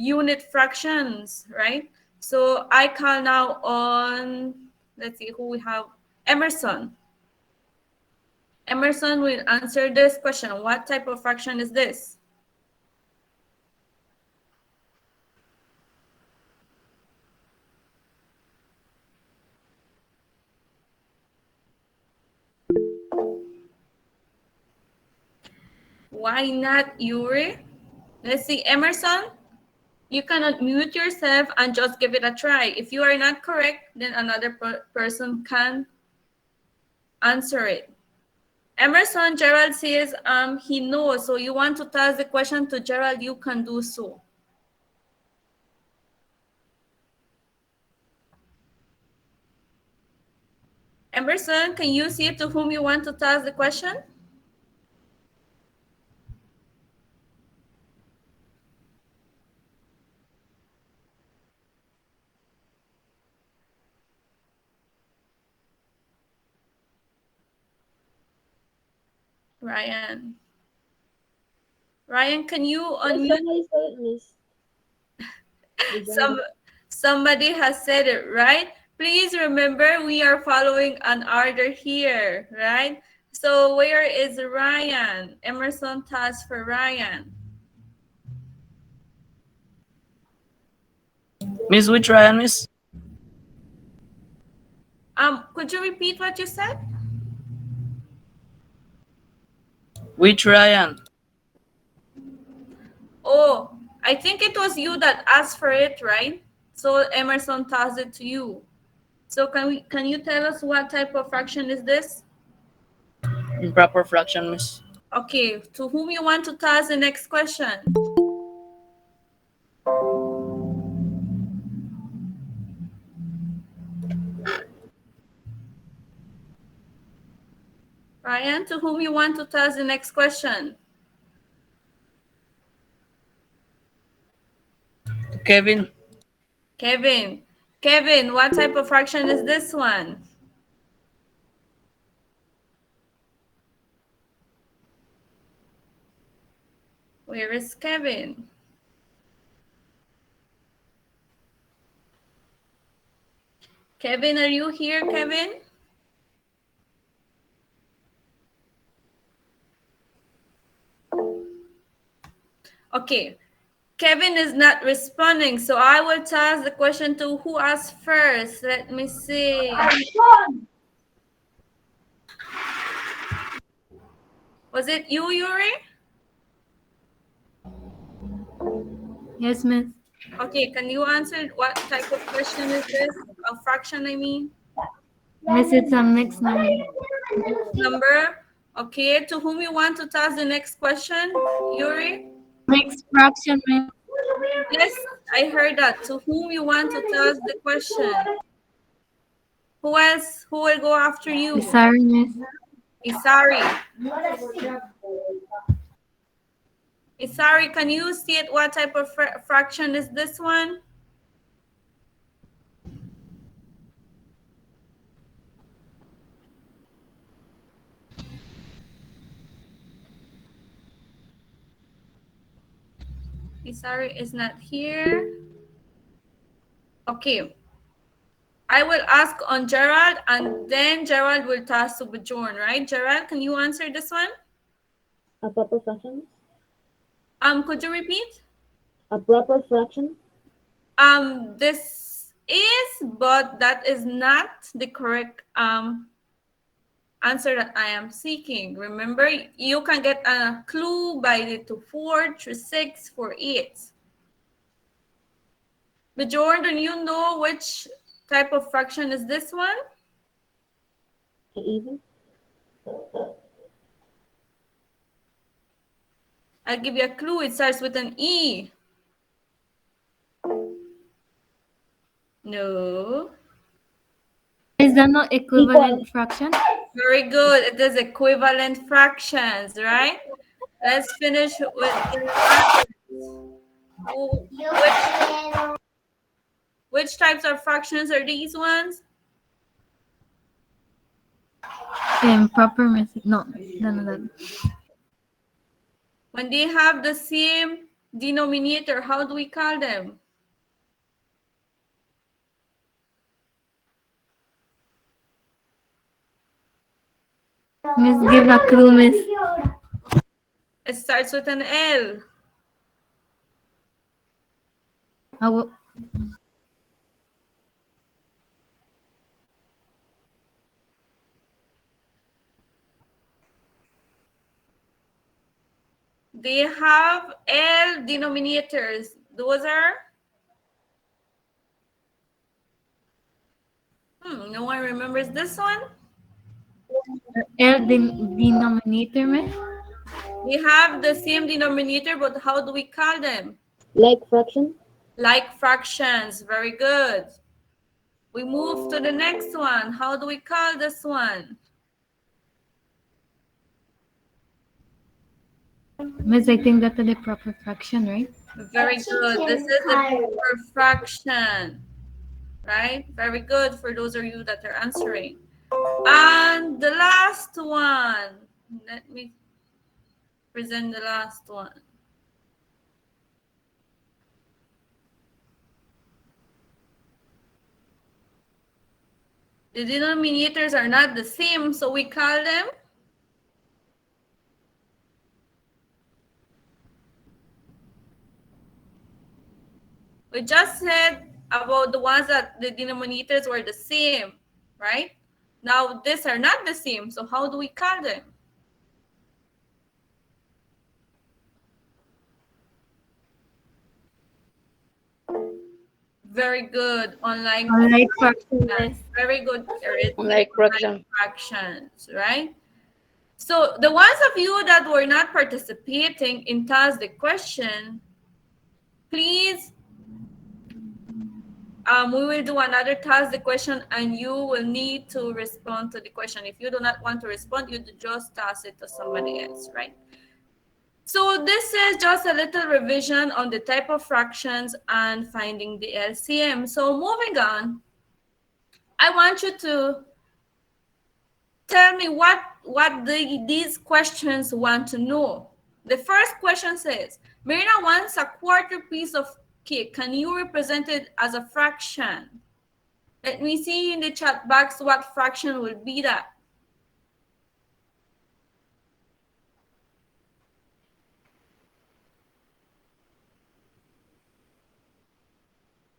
unit fractions, right? So I call now on, let's see who we have, Emerson. Emerson will answer this question. What type of fraction is this? Why not Yuri? Let's see, Emerson, you cannot mute yourself and just give it a try. If you are not correct, then another person can answer it. Emerson, Gerald says he knows. So you want to toss the question to Gerald, you can do so. Emerson, can you see to whom you want to toss the question? Ryan. Ryan, can you unmute? Somebody has said it, right? Please remember we are following an order here, right? So where is Ryan? Emerson task for Ryan. Miss, which Ryan, Miss? Could you repeat what you said? Which Ryan? Oh, I think it was you that asked for it, right? So Emerson tossed it to you. So can you tell us what type of fraction is this? Improper fraction, Miss. Okay, to whom you want to toss the next question? Ryan, to whom you want to toss the next question? Kevin. Kevin. Kevin, what type of fraction is this one? Where is Kevin? Kevin, are you here, Kevin? Okay, Kevin is not responding, so I will toss the question to who asked first. Let me see. Was it you, Yuri? Yes, Miss. Okay, can you answer what type of question is this? A fraction, I mean. Miss, it's a mixed number. Number. Okay, to whom you want to toss the next question, Yuri? Mixed fraction, Miss. Yes, I heard that. To whom you want to toss the question? Who else? Who will go after you? Sorry, Miss. Isari. Isari, can you state what type of fraction is this one? Isari is not here. Okay. I will ask on Gerald, and then Gerald will toss to Bjorn, right? Gerald, can you answer this one? A proper fraction? Could you repeat? A proper fraction? This is, but that is not the correct answer that I am seeking. Remember, you can get a clue by the 2, 4, 3, 6, 4, 8. But Jordan, do you know which type of fraction is this one? Even? I'll give you a clue. It starts with an E. No. Is that not equivalent fraction? Very good. It is equivalent fractions, right? Let's finish with the which types of fractions are these ones? Improper method. No, none of that. When they have the same denominator, how do we call them? Miss, give a clue, Miss. It starts with an L. How- They have L denominators. Those are, no one remembers this one. L denominator, Miss. They have the same denominator, but how do we call them? Like fraction? Like fractions. Very good. We move to the next one. How do we call this one? Miss, I think that's the proper fraction, right? Very good. This is the proper fraction, right? Very good for those of you that are answering. And the last one. Let me present the last one. The denominators are not the same, so we call them we just said about the ones that the denominators were the same, right? Now these are not the same, so how do we call them? Very good. Unlike fraction, Miss. very good. Like fraction. Fractions, right? So the ones of you that were not participating in task the question, please, we will do another task the question and you will need to respond to the question. If you do not want to respond, you just task it to somebody else, right? So this is just a little revision on the type of fractions and finding the LCM. So moving on, I want you to tell me what these questions want to know. The first question says, Marina wants a quarter piece of cake. Can you represent it as a fraction? Let me see in the chat box what fraction will be that.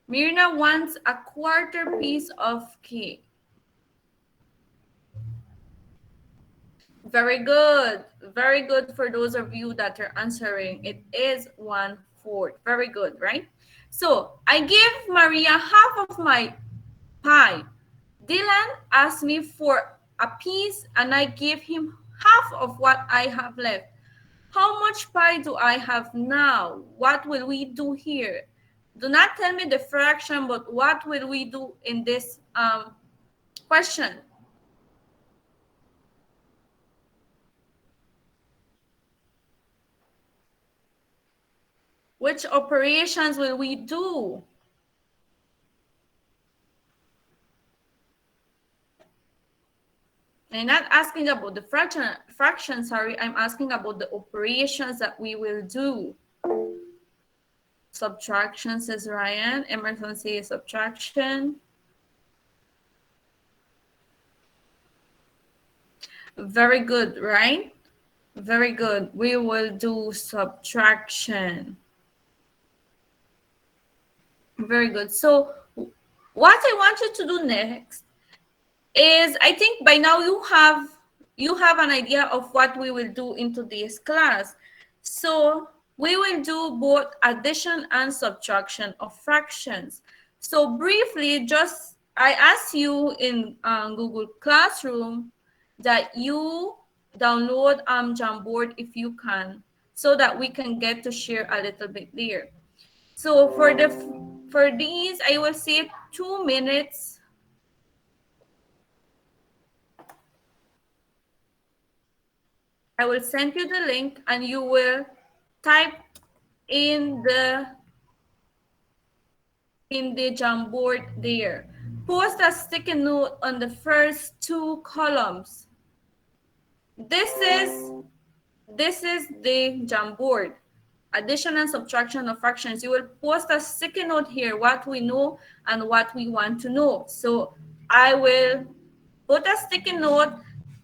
Mirna wants a quarter piece of cake. Very good. Very good for those of you that are answering. It is 1/4. Very good, right? So I give Maria half of my pie. Dylan asked me for a piece and I gave him half of what I have left. How much pie do I have now? What will we do here? Do not tell me the fraction, but what will we do in this question? Which operations will we do? I'm not asking about the fraction, sorry. I'm asking about the operations that we will do. Subtraction, says Ryan. Emerson says subtraction. Very good, right? Very good. We will do subtraction. Very good. So what I want you to do next is, I think by now you have an idea of what we will do into this class. So we will do both addition and subtraction of fractions. So briefly, just I ask you in Google Classroom that you download Jamboard if you can, so that we can get to share a little bit there. So for these, I will say 2 minutes. I will send you the link and you will type in the Jamboard there. Post a sticky note on the first 2 columns. This is the Jamboard. addition and subtraction of fractions, you will post a sticky note here, what we know and what we want to know. So I will put a sticky note,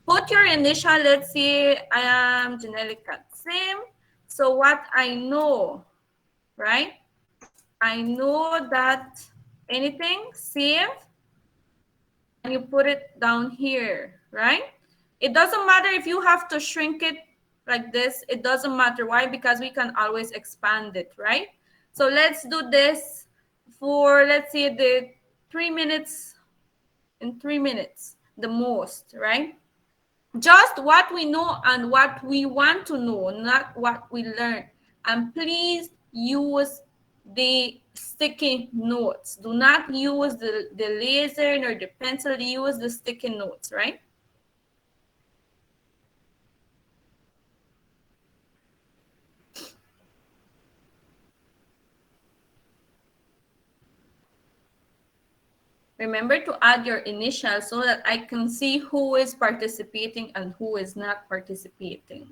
put your initial, let's say I am Janelle Catzim. So what I know, right? I know that anything, save, and you put it down here, right? It doesn't matter if you have to shrink it like this. It doesn't matter. Why? Because we can always expand it, right? So let's do this for, let's say, the 3 minutes, in 3 minutes, the most, right? Just what we know and what we want to know, not what we learn. And please use the sticky notes. Do not use the laser nor the pencil. Use the sticky notes, right? Remember to add your initials so that I can see who is participating and who is not participating.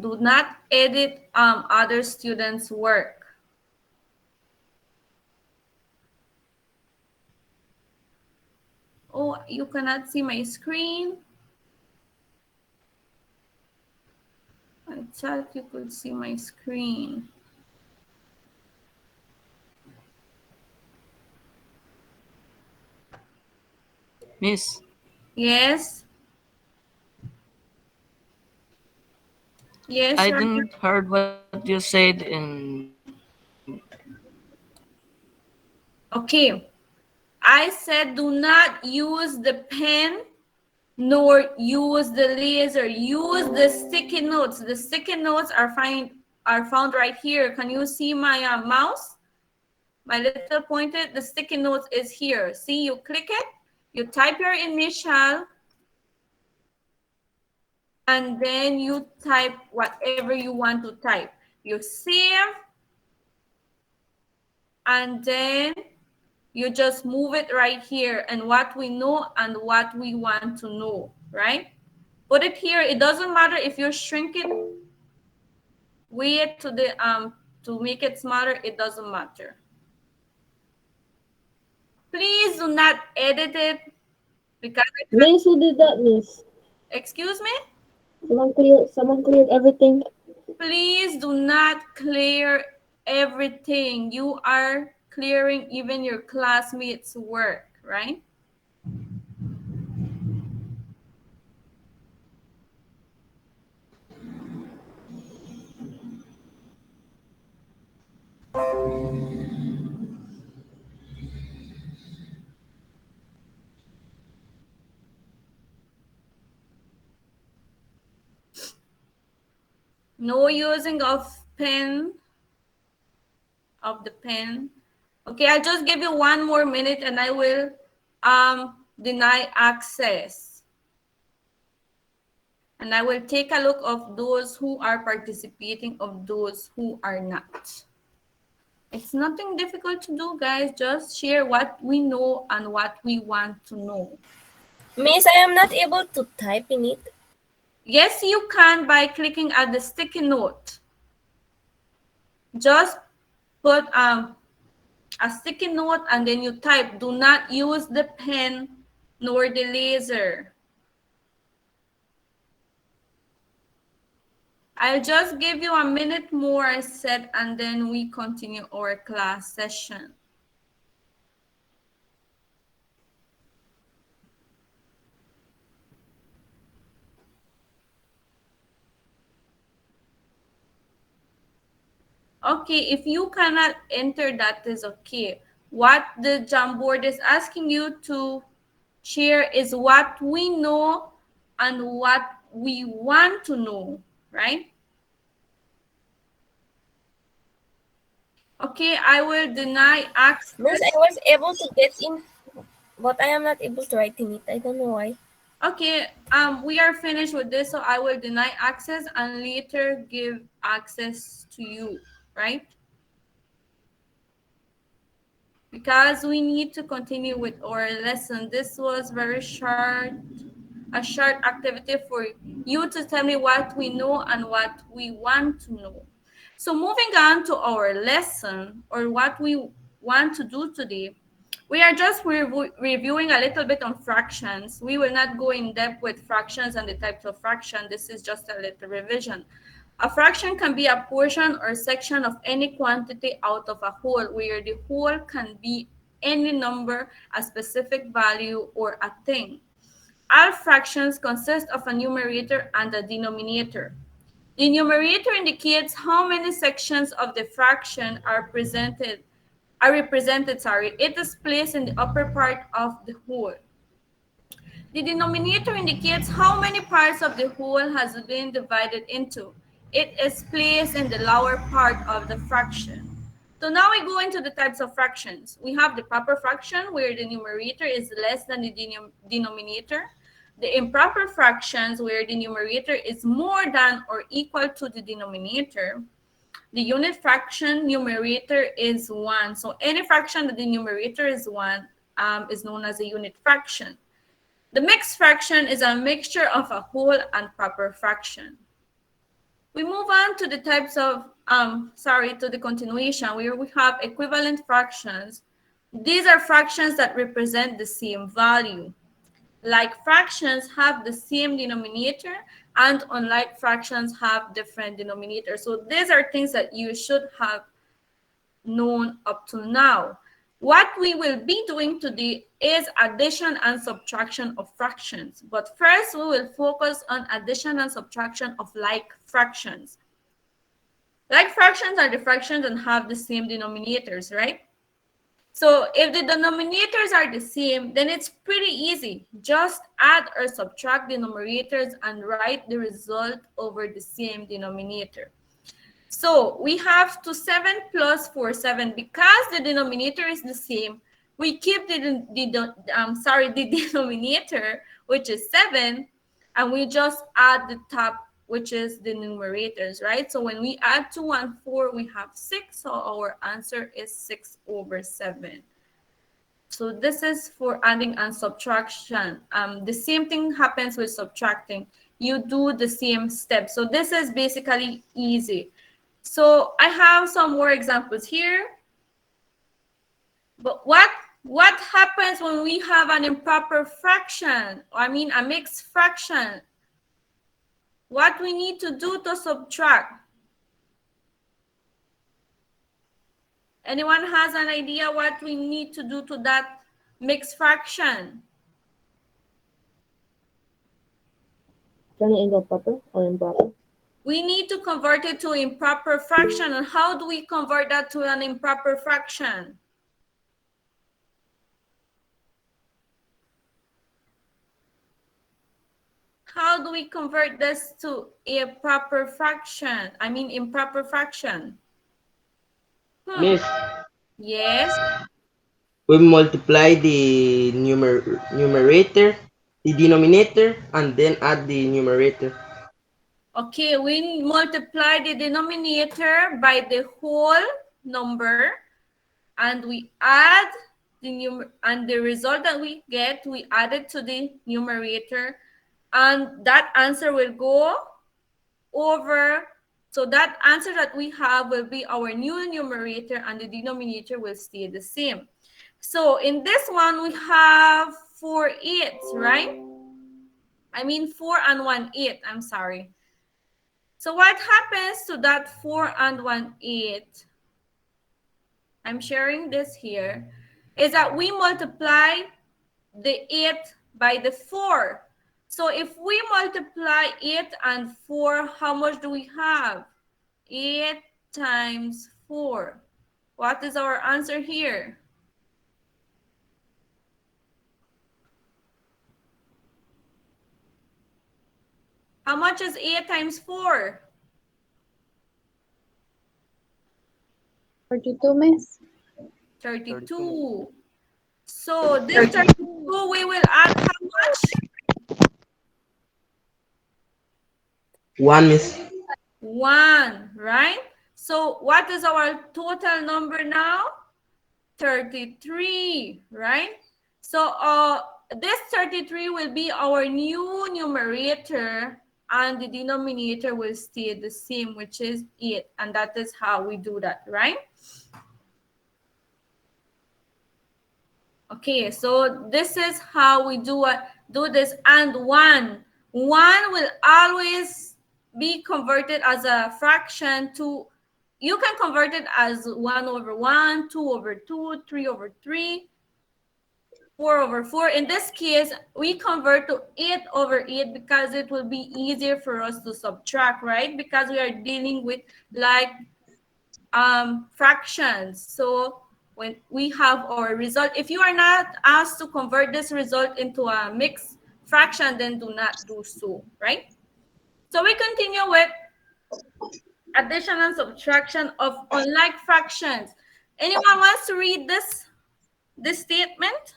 Do not edit other students' work. Oh, you cannot see my screen. I thought you could see my screen. Miss, Yes. Yes, I Roger. didn't heard what you said in. Okay. I said do not use the pen nor use the laser. Use the sticky notes. The sticky notes are found right here. Can you see my mouse? My little pointer, the sticky notes is here. See, you click it, you type your initial, and then you type whatever you want to type. You save, and then you just move it right here, and what we know and what we want to know, right? Put it here. It doesn't matter if you're shrinking weight to make it smaller, it doesn't matter. Please do not edit it because Miss, who did that, Miss? excuse me? Someone cleared everything. Please do not clear everything. You are clearing even your classmates' work, right? No using of the pen. Okay, I'll just give you 1 more minute and I will deny access. And I will take a look of those who are participating, of those who are not. It's nothing difficult to do, guys. Just share what we know and what we want to know. Miss, I am not able to type in it. Yes, you can by clicking at the sticky note. Just put a sticky note and then you type. Do not use the pen nor the laser. I'll just give you a minute more, I said, and then we continue our class session. Okay, if you cannot enter, that is okay. What the Jamboard is asking you to share is what we know and what we want to know, right? Okay, I will deny access. Miss, I was able to get in, but I am not able to write in it. I don't know why. Okay, we are finished with this, so I will deny access and later give access to you, right? because we need to continue with our lesson. This was very short, a short activity for you to tell me what we know and what we want to know. So moving on to our lesson, or what we want to do today, we are just reviewing a little bit on fractions. We will not go in depth with fractions and the types of fraction. This is just a little revision. A fraction can be a portion or section of any quantity out of a whole, where the whole can be any number, a specific value, or a thing. All fractions consist of a numerator and a denominator. The numerator indicates how many sections of the fraction are represented. It is placed in the upper part of the whole. The denominator indicates how many parts of the whole has been divided into. It is placed in the lower part of the fraction. So now we go into the types of fractions. We have the proper fraction, where the numerator is less than the denominator. The improper fractions, where the numerator is more than or equal to the denominator. The unit fraction numerator is 1. So any fraction that the numerator is 1 is known as a unit fraction. The mixed fraction is a mixture of a whole and proper fraction. We move on to the types of, to the continuation, where we have equivalent fractions. These are fractions that represent the same value. Like fractions have the same denominator, and unlike fractions have different denominators. So these are things that you should have known up to now. What we will be doing today is addition and subtraction of fractions. But first, we will focus on addition and subtraction of like fractions. Like fractions are the fractions that have the same denominators, right? So if the denominators are the same, then it's pretty easy. Just add or subtract the numerators and write the result over the same denominator. So we have 7 plus 4, 7. Because the denominator is the same, we keep the denominator, which is 7, and we just add the top, which is the numerators, right? So when we add 2 and 4, we have 6. So our answer is 6 over 7. So this is for adding and subtraction. The same thing happens with subtracting. You do the same steps. So this is basically easy. So I have some more examples here. But what happens when we have an improper fraction? I mean, a mixed fraction. What we need to do to subtract? Anyone has an idea what we need to do to that mixed fraction? Turn it into proper or improper? We need to convert it to improper fraction. And how do we convert that to an improper fraction? How do we convert this to a proper fraction? I mean, improper fraction. Miss, Yes. we multiply the numerator, the denominator, and then add the numerator. Okay, we multiply the denominator by the whole number, and we add the result that we get, we add it to the numerator, and that answer will go over. So that answer that we have will be our new numerator, and the denominator will stay the same. So in this one, we have 4 eighths, right? I mean 4 and 1/8, I'm sorry. So what happens to that 4 and 1/8? I'm sharing this here, is that we multiply the 8 by the 4. So if we multiply 8 and 4, how much do we have? 8 times 4. What is our answer here? How much is 8 times 4? 32, miss. 32. So this 32, we will add how much? 1, Miss. 1, right? So what is our total number now? 33, right? So this 33 will be our new numerator, and the denominator will stay the same, which is 8. And that is how we do that, right? Okay, so this is how we do this. And 1 will always be converted as a fraction to, you can convert it as 1/1, 2/2, 3/3, 4/4. In this case, we convert to 8/8 because it will be easier for us to subtract, right? Because we are dealing with like fractions. So when we have our result, if you are not asked to convert this result into a mixed fraction, then do not do so, right? So we continue with addition and subtraction of unlike fractions. Anyone wants to read this statement?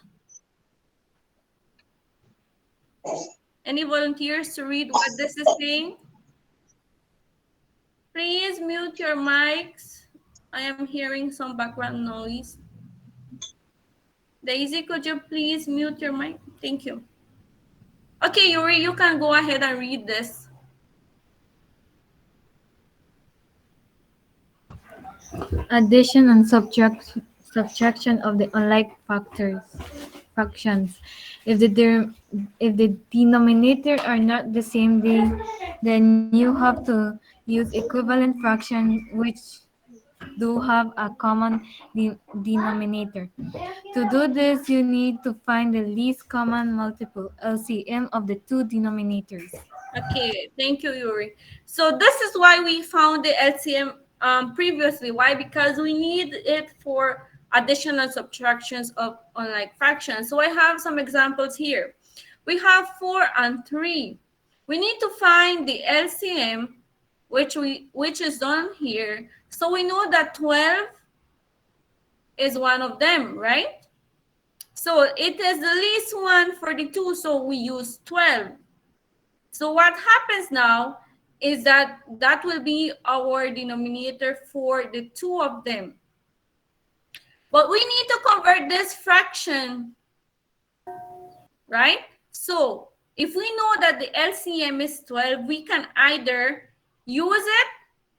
Any volunteers to read what this is saying? Please mute your mics. I am hearing some background noise. Daisy, could you please mute your mic? Thank you. Okay, Yuri, you can go ahead and read this. Addition and subtraction of the unlike fractions. If the denominator are not the same, then you have to use equivalent fractions which do have a common denominator. To do this, you need to find the least common multiple, LCM, of the two denominators. Okay, thank you, Yuri. So this is why we found the LCM previously. Why? Because we need it for addition and subtractions of unlike fractions. So I have some examples here. We have 4 and 3. We need to find the LCM, which is done here. So we know that 12 is one of them, right? So it is the least one for the 2, so we use 12. So what happens now is that will be our denominator for the 2 of them. But we need to convert this fraction, right? So if we know that the LCM is 12, we can either use it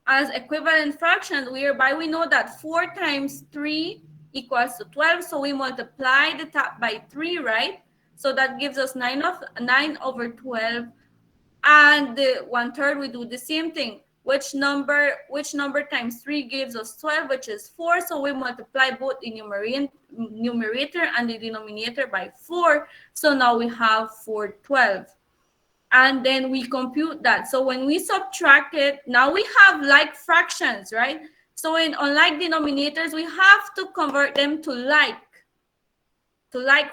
as equivalent fractions, whereby we know that 4 times 3 equals to 12. So we multiply the top by 3, right? So that gives us 9/12. And the 1/3, we do the same thing. Which number times 3 gives us 12, which is 4. So we multiply both the numerator and the denominator by 4. So now we have 4/12. And then we compute that. So when we subtract it, now we have like fractions, right? So in unlike denominators, we have to convert them to like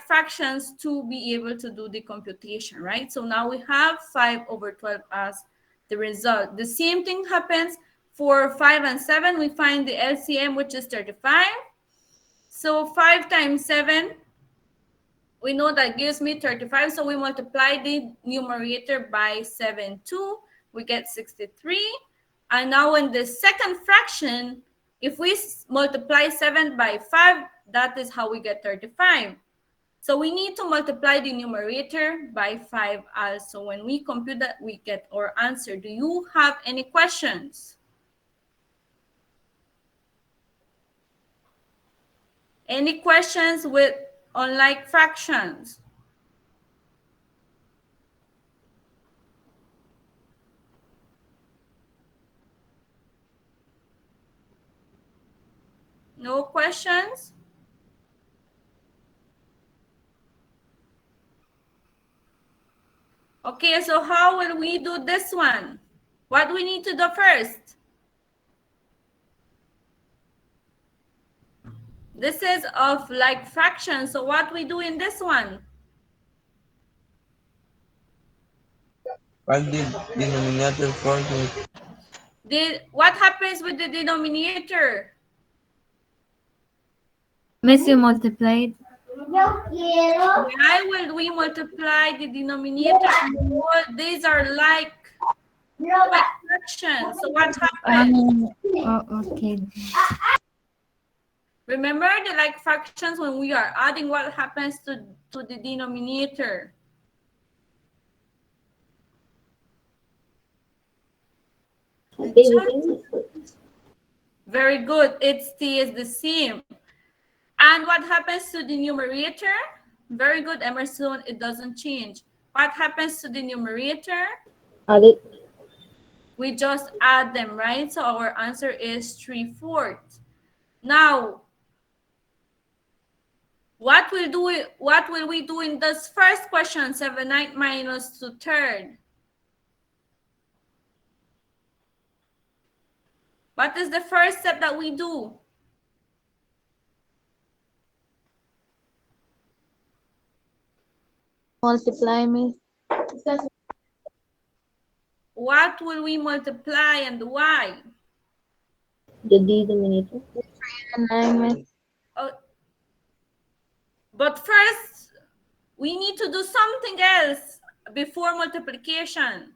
fractions to be able to do the computation, right? So now we have 5/12 as the result. The same thing happens for 5 and 7. We find the LCM, which is 35. So 5 times 7, we know that gives me 35. So we multiply the numerator by 7 too. We get 63. And now in the second fraction, if we multiply 7 by 5, that is how we get 35. So we need to multiply the numerator by 5 also. When we compute that, we get our answer. Do you have any questions? Any questions with unlike fractions? No questions? Okay, so how will we do this one? What do we need to do first? This is of like fraction. So what we do in this one? What the denominator form? What happens with the denominator? Miss, you multiplied. Why will we multiply the denominator? Well, these are like fractions. So what happens? Oh, okay. Remember the like fractions when we are adding, what happens to the denominator? Very good. It stays the same. And what happens to the numerator? Very good, Emerson. It doesn't change. What happens to the numerator? Add it. We just add them, right? So our answer is 3/4. Now, what will we do in this first question? 7/9 minus 2/3. What is the first step that we do? Multiply, Miss. What will we multiply and why? The denominator. 9, Miss. Oh, but first, we need to do something else before multiplication.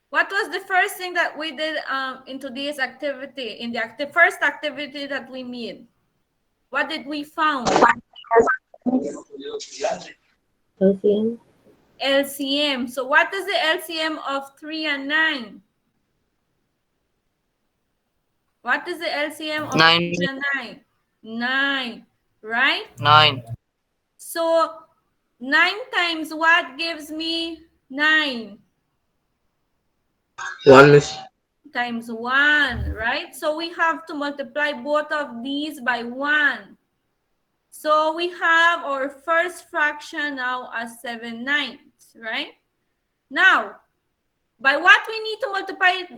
What was the first thing that we did in today's activity, in the first activity that we made? What did we found? LCM. LCM. So what is the LCM of 3 and 9? What is the LCM of 9. 3 and 9? 9, right? 9. So 9 times what gives me 9? 1, Miss. Times 1, right? So we have to multiply both of these by 1. So we have our first fraction now as 7/9, right? Now, by what we need to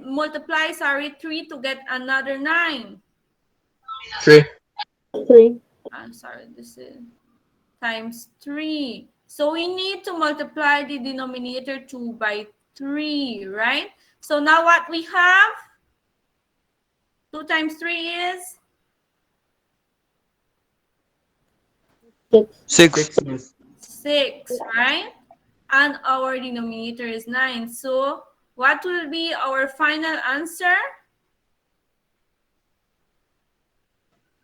multiply 3 to get another 9? 3. 3. I'm sorry, this is times 3. So we need to multiply the denominator 2 by 3, right? So now what we have? 2 times 3 is? 6. 6, Miss. 6, right? And our denominator is 9. So what will be our final answer?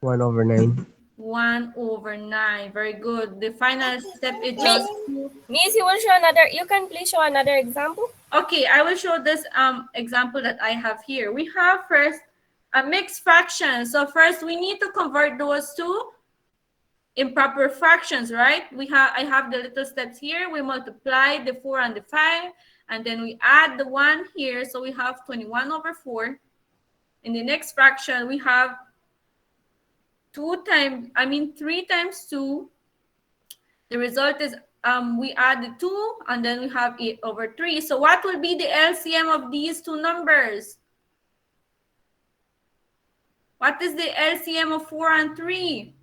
1/9. 1/9. Very good. The final step is just... Miss, you will show another. You can please show another example. Okay, I will show this example that I have here. We have first a mixed fraction. So first we need to convert those to improper fractions, right? I have the little steps here. We multiply the 4 and the 5, and then we add the 1 here. So we have 21/4. In the next fraction, we have 3 times 2. The result is we add the 2, and then we have 8/3. So what will be the LCM of these two numbers? What is the LCM of 4 and 3?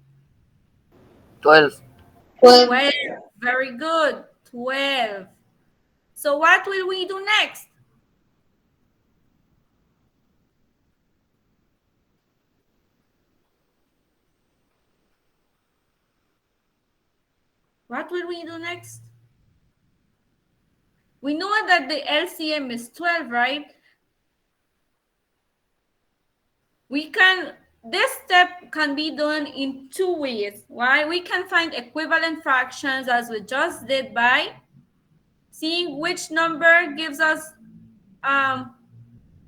12. 12. Very good. 12. So what will we do next? What will we do next? We know that the LCM is 12, right? This step can be done in 2 ways. Why? We can find equivalent fractions as we just did by seeing which number gives us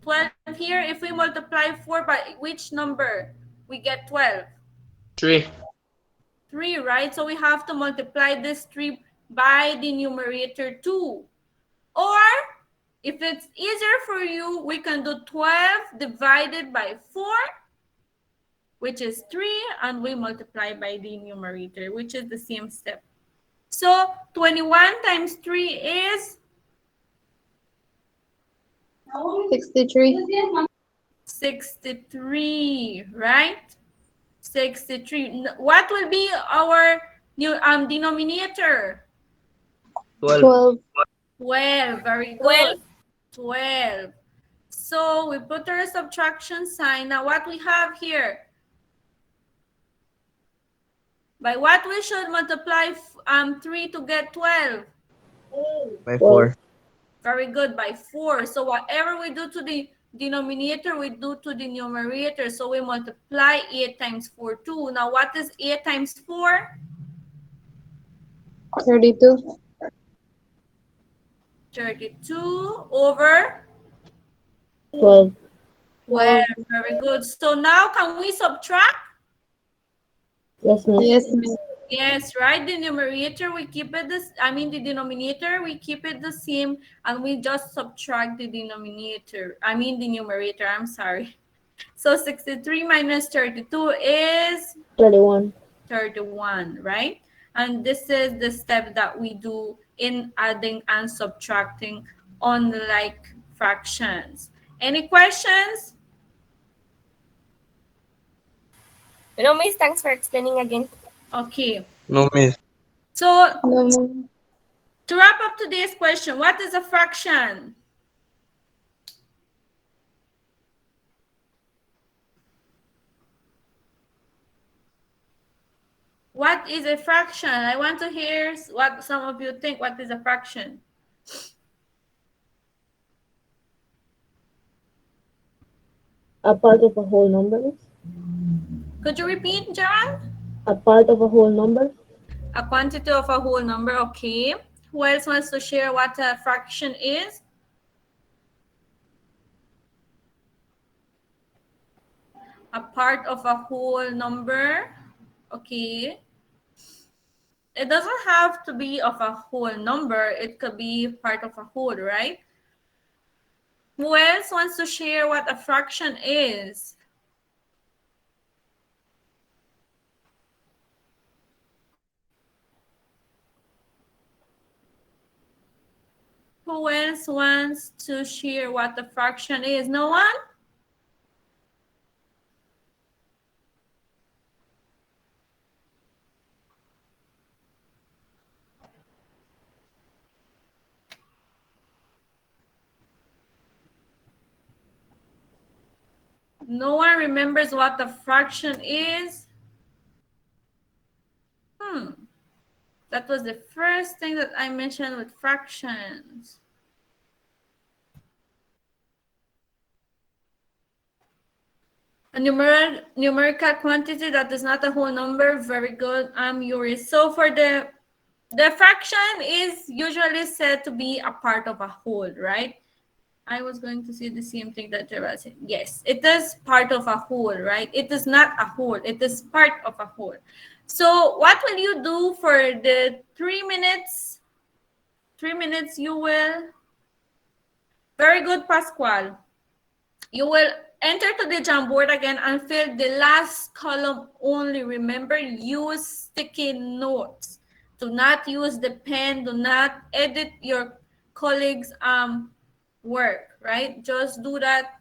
12 here. If we multiply 4 by which number, we get 12. 3. 3, right? So we have to multiply this 3 by the numerator 2. Or if it's easier for you, we can do 12 divided by 4, which is 3, and we multiply by the numerator, which is the same step. So 21 times 3 is 63. 63, right? 63. What will be our new denominator? 12. 12. Very good. 12. So we put our subtraction sign. Now what we have here? By what we should multiply 3 to get 12? By 4. Very good, by 4. So whatever we do to the denominator we do to the numerator. So we multiply 8 times 4, 2. Now what is 8 times 4? 32. 32 over 12. 12. Very good. So now can we subtract? Yes, miss. Yes, miss. Yes, right? The numerator, we keep it this, I mean the denominator, we keep it the same, and we just subtract the denominator. I mean the numerator, I'm sorry. So 63 minus 32 is 31. 31, right? And this is the step that we do in adding and subtracting unlike fractions. Any questions? No, miss, thanks for explaining again. Okay. No, miss. So No, to wrap up today's question, what is a fraction? What is a fraction? I want to hear what some of you think. What is a fraction? A part of a whole number, miss? Could you repeat, John? A part of a whole number? A quantity of a whole number, okay. Who else wants to share what a fraction is? A part of a whole number, okay. It doesn't have to be of a whole number. It could be part of a whole, right? Who else wants to share what a fraction is? Who else wants to share what a fraction is? No one? No one remembers what a fraction is? That was the first thing that I mentioned with fractions. A numerical quantity that is not a whole number. Very good. I'm Yuri. So for the fraction is usually said to be a part of a whole, right? I was going to say the same thing that Gerald said. Yes, it is part of a whole, right? It is not a whole. It is part of a whole. So what will you do for the 3 minutes? 3 minutes you will. Very good, Pascual. You will enter to the Jamboard again and fill the last column only. Remember, use sticky notes. Do not use the pen. Do not edit your colleagues' work, right? Just do that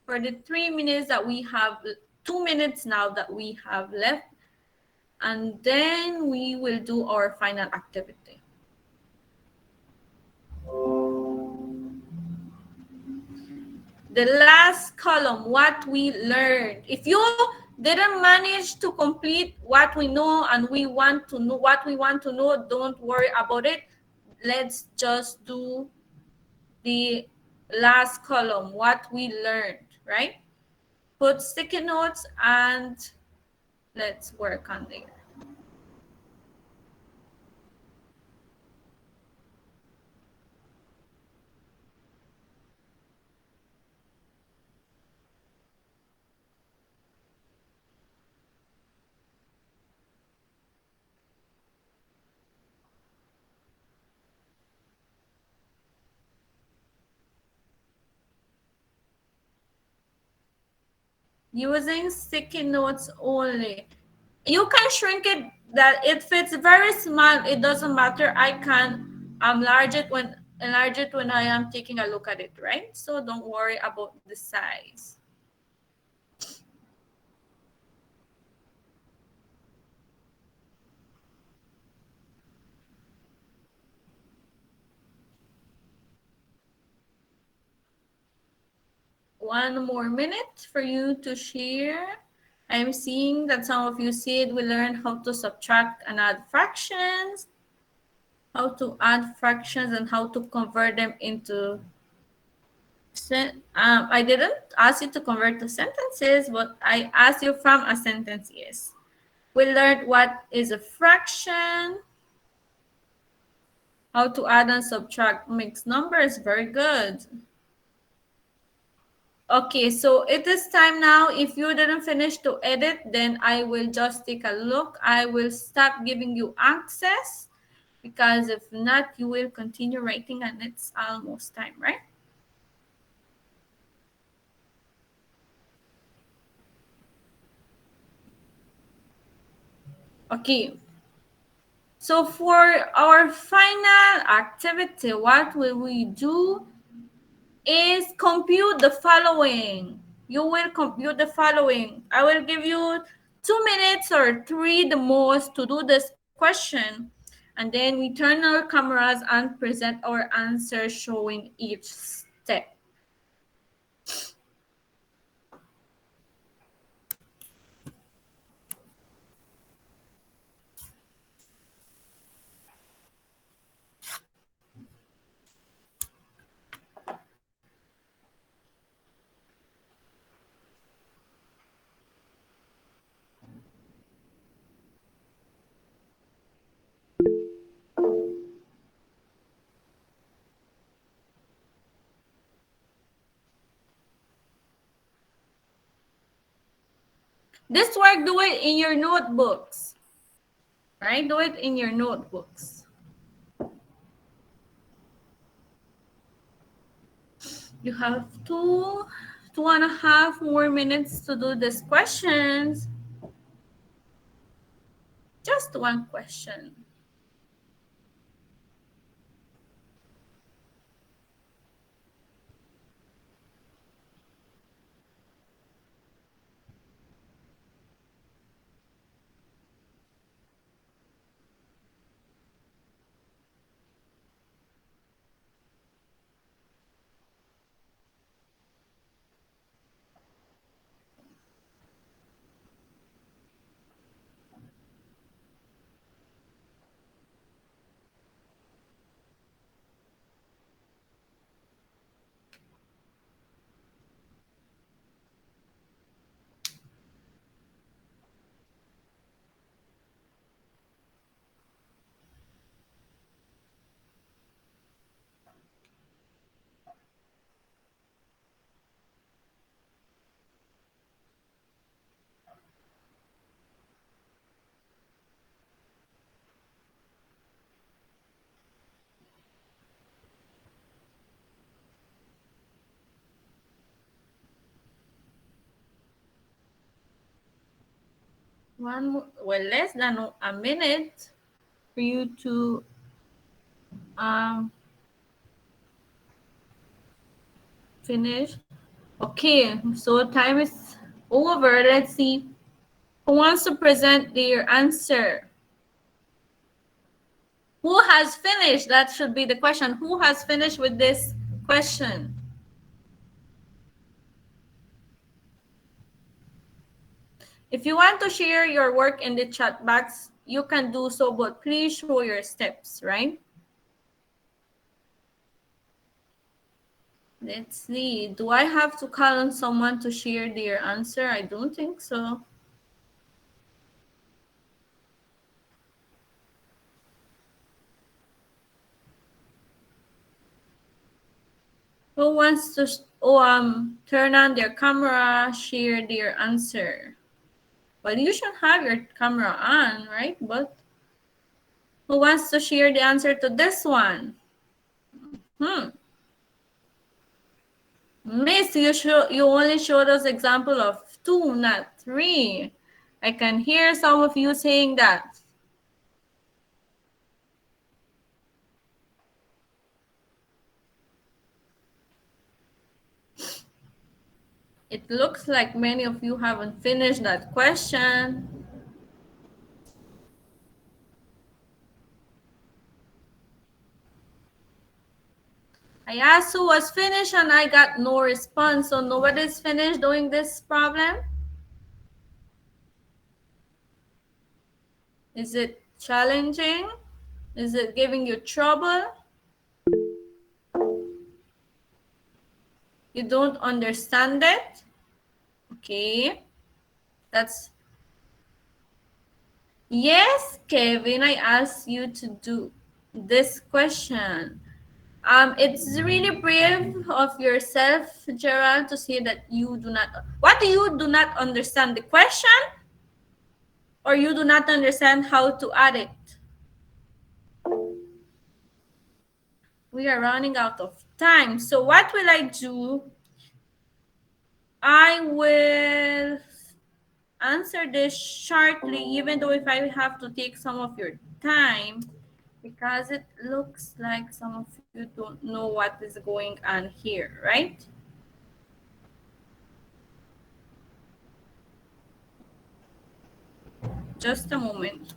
for the 3 minutes that we have, 2 minutes now that we have left. And then we will do our final activity. The last column, what we learned. If you didn't manage to complete what we know and we want to know what we want to know, don't worry about it. Let's just do the last column, what we learned, right? Put sticky notes and let's work on there. Using sticky notes only. You can shrink it that it fits very small. It doesn't matter. I can enlarge it when I am taking a look at it, right? So don't worry about the size. One more minute for you to share. I'm seeing that some of you said we learned how to subtract and add fractions, and how to convert them into I didn't ask you to convert to sentences, but I asked you from a sentence, yes. We learned what is a fraction, how to add and subtract mixed numbers. Very good. Okay, so it is time now. If you didn't finish to edit, then I will just take a look. I will stop giving you access because if not, you will continue writing and it's almost time, right? Okay. So for our final activity, what will we do is compute the following. You will compute the following. I will give you 2 minutes or 3 the most to do this question. And then we turn our cameras and present our answer showing each step. This work, do it in your notebooks, right? Do it in your notebooks. You have 2.5 more minutes to do these questions. Just one question. Less than a minute for you to finish. Okay, so time is over. Let's see who wants to present their answer. Who has finished? That should be the question. Who has finished with this question? If you want to share your work in the chat box, you can do so, but please show your steps, right? Let's see. Do I have to call on someone to share their answer? I don't think so. Who wants to turn on their camera, share their answer? Well, you should have your camera on, right? But who wants to share the answer to this one? Miss, you only showed us example of 2, not 3. I can hear some of you saying that. It looks like many of you haven't finished that question. I asked who was finished and I got no response. So nobody's finished doing this problem? Is it challenging? Is it giving you trouble? You don't understand it? Okay. That's... Yes, Kevin, I asked you to do this question. It's really brave of yourself, Gerald, to say that you do not... What do you do not understand? The question? Or you do not understand how to add it? We are running out of time. So what will I do? I will answer this shortly, even though if I have to take some of your time, because it looks like some of you don't know what is going on here, right? Just a moment.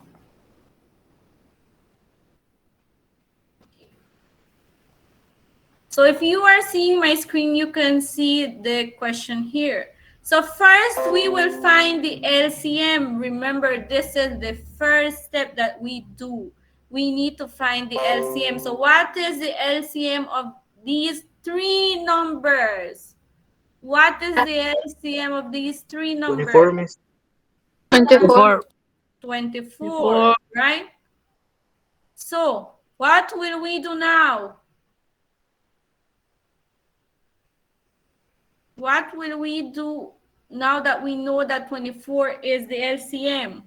So if you are seeing my screen, you can see the question here. So first, we will find the LCM. Remember, this is the first step that we do. We need to find the LCM. So what is the LCM of these three numbers? What is the LCM of these three numbers? 24, Miss. 24. 24, right? So what will we do now? What will we do now that we know that 24 is the LCM?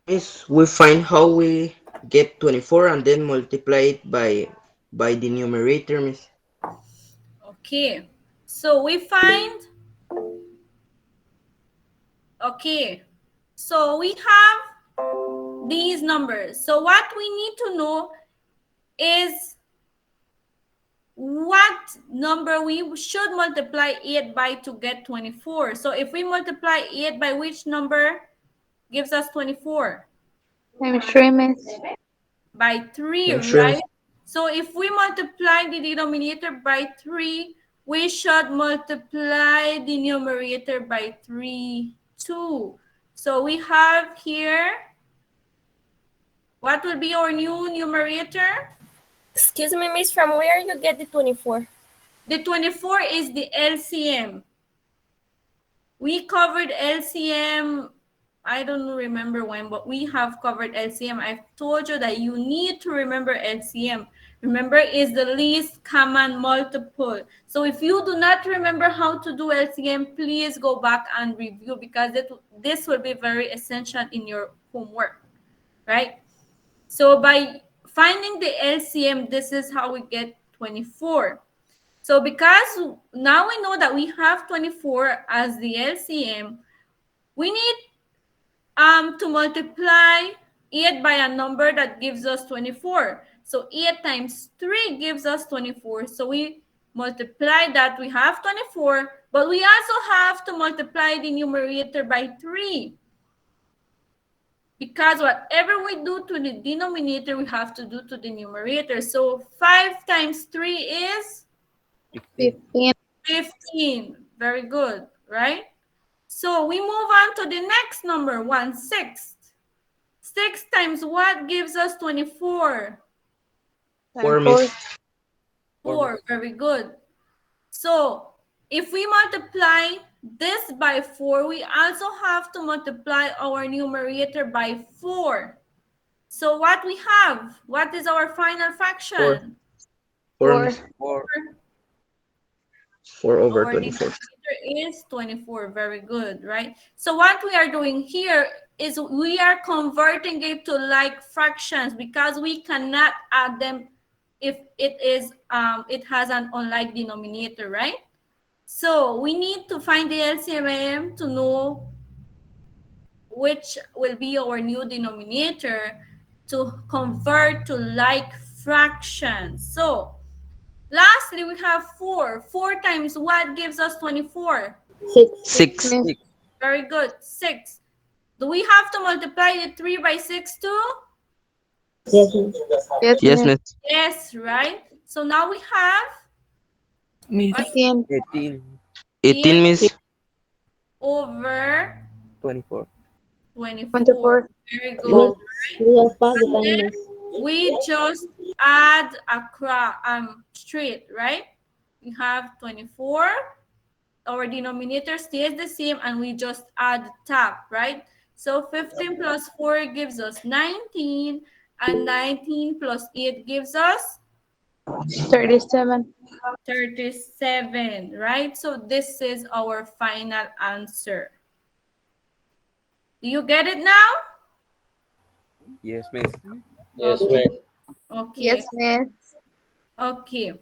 Miss, we find how we get 24 and then multiply it by the numerator, Miss. Okay, so we find, okay, so we have these numbers. So what we need to know is what number we should multiply 8 by to get 24. So if we multiply 8 by which number gives us 24? Times 3, Miss. By 3, Times 3, right? Miss. So if we multiply the denominator by 3, we should multiply the numerator by 3 too. So we have here, what will be our new numerator? Excuse me, Miss, from where you get the 24? The 24 is the LCM. We covered LCM, I don't remember when, but we have covered LCM. I've told you that you need to remember LCM. Remember, is the least common multiple. So if you do not remember how to do LCM, please go back and review, because this will be very essential in your homework, right? So by finding the LCM, this is how we get 24. So because now we know that we have 24 as the LCM, we need to multiply 8 by a number that gives us 24. So 8 times 3 gives us 24. So we multiply that, we have 24, but we also have to multiply the numerator by 3. Because whatever we do to the denominator, we have to do to the numerator. So 5 times 3 is? 15. 15. Very good, right? So we move on to the next number, 1/6. 6 times what gives us 24? 4, Miss. 4. Very good. So if we multiply this by 4, we also have to multiply our numerator by 4. So what we have? What is our final fraction? 4, Miss. 4 over Our 24. denominator is 24. Very good, right? So what we are doing here is we are converting it to like fractions, because we cannot add them if it has an unlike denominator, right? So we need to find the LCM to know which will be our new denominator to convert to like fractions. So lastly, we have 4. 4 times what gives us 24? 6. 6. Very good. 6. Do we have to multiply the 3 by 6 too? Yes, Miss. Yes, Yes, Miss. Miss. Yes, right? So now we have 15. 18, Miss. over 24. 24. Very good. Well, Miss, we have passed the time, Miss. We just add a straight, right? We have 24. Our denominator stays the same and we just add top, right? So 15 plus 4 gives us 19 and 19 plus 8 gives us 37. 37, right? So this is our final answer. Do you get it now? Yes, Miss. Okay. Okay. Yes, Miss. Okay.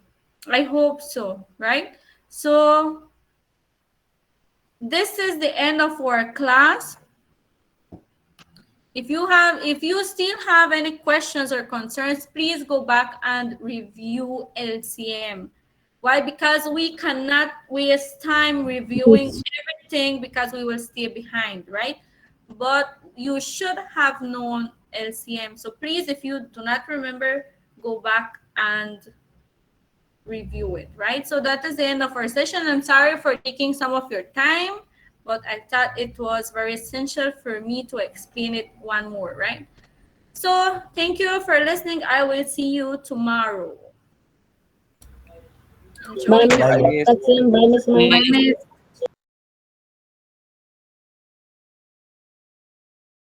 I hope so, right? So this is the end of our class. If you still have any questions or concerns, please go back and review LCM. Why? Because we cannot waste time reviewing everything because we will stay behind, right? But you should have known LCM. So please, if you do not remember, go back and review it, right? So that is the end of our session. I'm sorry for taking some of your time, but I thought it was very essential for me to explain it one more, right? So thank you for listening. I will see you tomorrow. Enjoy. Bye, Miss Bye, Miss. Catzim. Bye, Miss May. Bye, Miss.